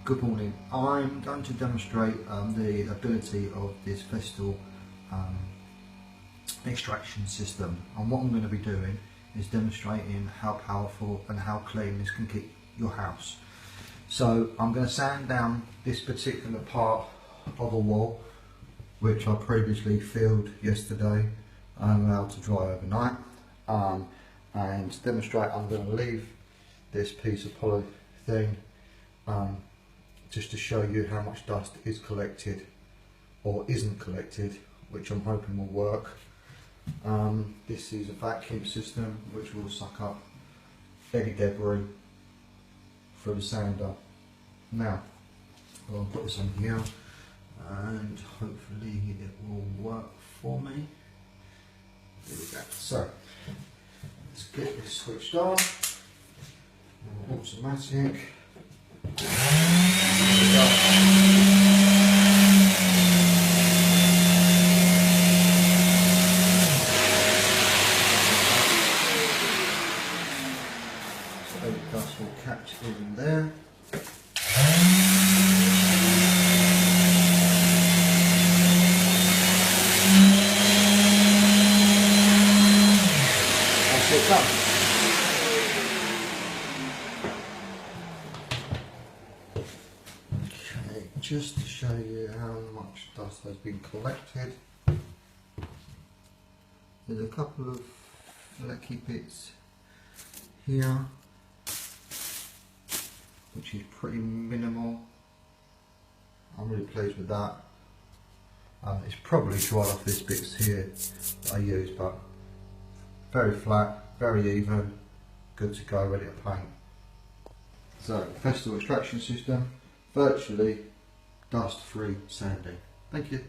Good morning. I'm going to demonstrate the ability of this Festool extraction system, and what I'm going to be doing is demonstrating how powerful and how clean this can keep your house. So I'm going to sand down this particular part of a wall which I previously filled yesterday and allowed to dry overnight, and to demonstrate I'm going to leave this piece of polythene just to show you how much dust is collected or isn't collected, which I'm hoping will work. This is a vacuum system which will suck up any debris through the sander. Now I'll put this on here and hopefully it will work for me. There we go. So let's get this switched on. Automatic. So the dust will catch in there. That's it done. Just to show you how much dust has been collected, there's a couple of flecky bits here which is pretty minimal. I'm really pleased with that. It's probably dried off these bits here that I used, but very flat, very even, good to go, ready to paint. So Festool extraction system, virtually dust-free sanding. Thank you.